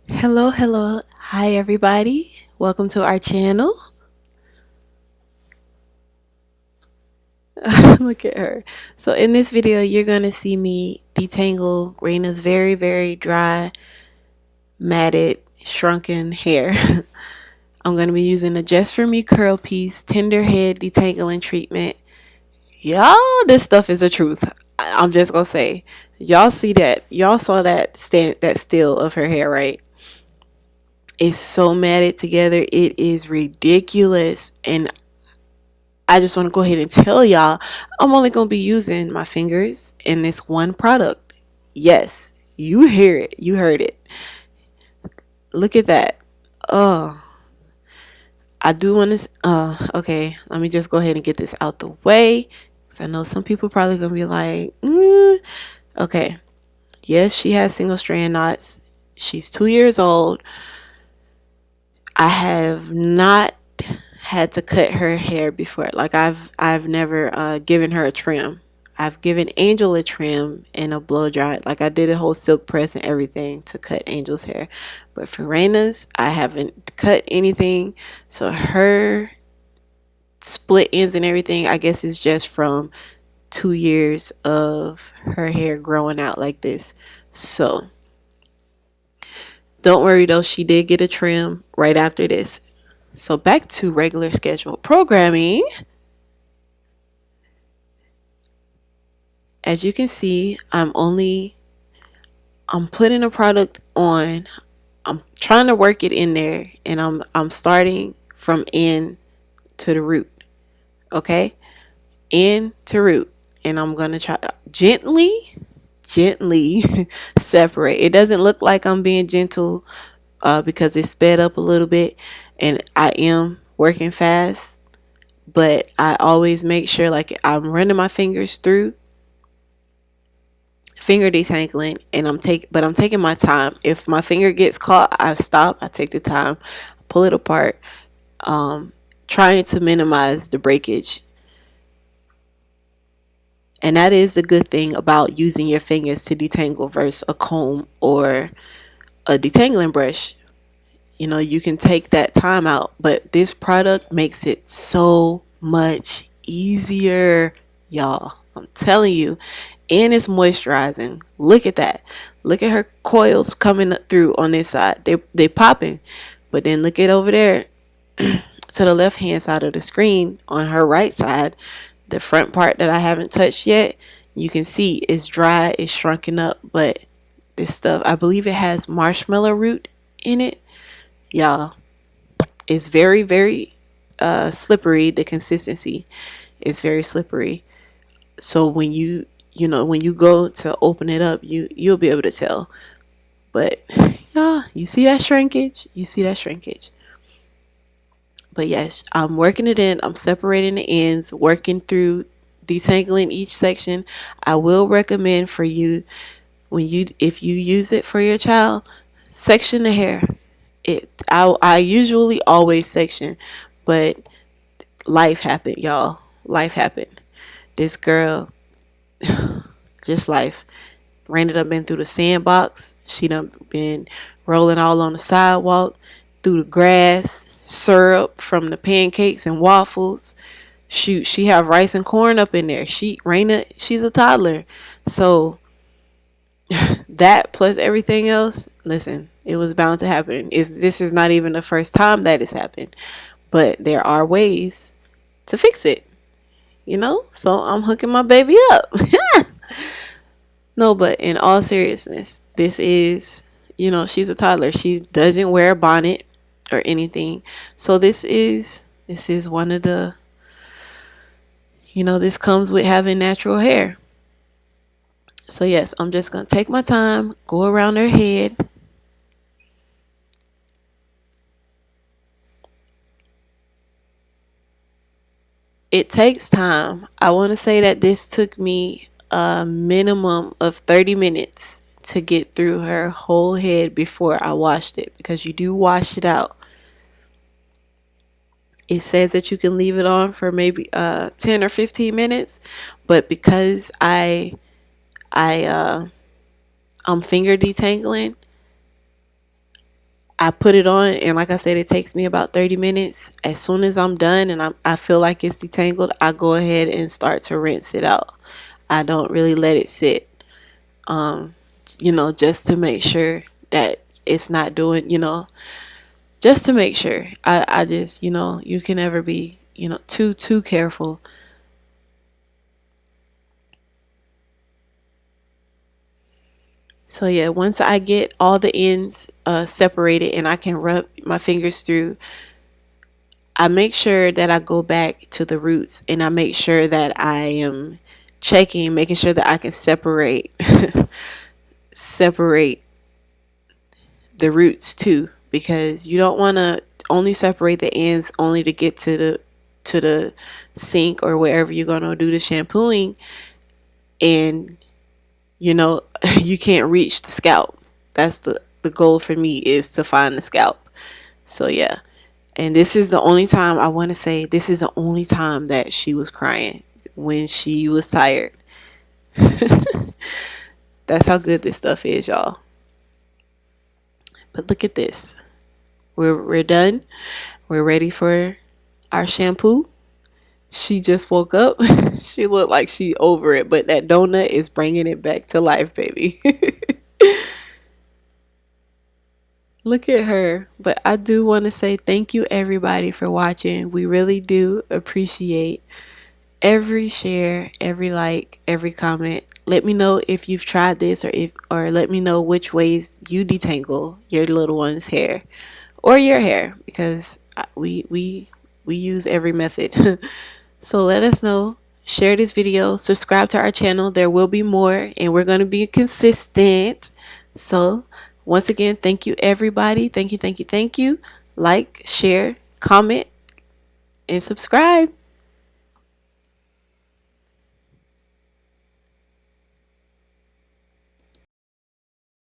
Hello. Hi, everybody. Welcome to our channel. Look at her. So, in this video, you're going to see me detangle Reynah's very dry, matted, shrunken hair. I'm going to be using the Just For Me Curl Piece Tender Head Detangling Treatment. Y'all, this stuff is the truth. I'm just going to say, y'all see that. Y'all saw that still of her hair, right? It's so matted together. It is ridiculous. And I just want to go ahead and tell y'all I'm only going to be using my fingers in this one product. Yes, you hear it. You heard it. Look at that. Oh, I do want to. Okay, let me just go ahead and get this out the way. Because I know some people probably going to be like, okay. Yes, she has single strand knots. She's 2 years old. I have not had to cut her hair before. Like I've never given her a trim. I've given Angel a trim and a blow dry. Like I did a whole silk press and everything to cut Angel's hair. But for Reynah's, I haven't cut anything. So her split ends and everything, I guess, is just from 2 years of her hair growing out like this. So don't worry though, she did get a trim right after this. So back to regular scheduled programming. As you can see, I'm putting a product on. I'm trying to work it in there, and I'm starting from end to the root. Okay? End to root. And I'm going to try gently separate. It doesn't look like I'm being gentle because it's sped up a little bit, and I am working fast, but I always make sure like I'm running my fingers through finger detangling, and I'm taking my time. If my finger gets caught, I stop. I take the time, pull it apart, um, trying to minimize the breakage. And that is a good thing about using your fingers to detangle versus a comb or a detangling brush. You know, you can take that time out, but this product makes it so much easier, y'all. I'm telling you. And it's moisturizing. Look at that. Look at her coils coming through on this side. They popping. But then look at over there to the left hand side of the screen on her right side, the front part that I haven't touched yet. You can see it's dry, it's shrunken up, but this stuff, I believe it has marshmallow root in it. Y'all, it's very slippery. The consistency is very slippery. So when when you go to open it up, you'll be able to tell. But yeah, you see that shrinkage? You see that shrinkage? But yes, I'm working it in. I'm separating the ends, working through detangling each section. I will recommend for you if you use it for your child, section the hair. I usually always section, but life happened, y'all. Life happened. This girl, just life. Reynah done been through the sandbox. She done been rolling all on the sidewalk, through the grass, syrup from the pancakes and waffles. Shoot, she have rice and corn up in there. Reynah, she's a toddler. So that plus everything else, listen, it was bound to happen. This is not even the first time that it's happened. But there are ways to fix it, you know? So I'm hooking my baby up. No, but in all seriousness, this is, she's a toddler. She doesn't wear a bonnet or anything. So this is one of the, this comes with having natural hair. So yes, I'm just going to take my time, go around her head. It takes time. I want to say that this took me a minimum of 30 minutes to get through her whole head before I washed it, because you do wash it out. It says that you can leave it on for maybe 10 or 15 minutes, but because I'm finger detangling, I put it on, and like I said, it takes me about 30 minutes. As soon as I'm done and I feel like it's detangled, I go ahead and start to rinse it out. I don't really let it sit, just to make sure that it's not doing, just to make sure. I just, you can never be, too careful. So yeah, once I get all the ends separated and I can rub my fingers through, I make sure that I go back to the roots, and I make sure that I am checking, making sure that I can separate separate the roots too, because you don't want to only separate the ends only to get to the sink or wherever you're going to do the shampooing, and you know you can't reach the scalp. That's the goal for me, is to find the scalp. So yeah. And this is the only time, I want to say, this is the only time that she was crying, when she was tired. That's how good this stuff is, y'all. But look at this. We're done. We're ready for our shampoo. She just woke up. She looked like she over it, but that donut is bringing it back to life, baby. Look at her. But I do want to say thank you, everybody, for watching. We really do appreciate every share, every like, every comment. Let me know if you've tried this, or let me know which ways you detangle your little one's hair or your hair, because we use every method. So let us know. Share this video, subscribe to our channel. There will be more, and we're going to be consistent. So once again, thank you, everybody. Thank you, thank you, thank you. Like, share, comment, and subscribe.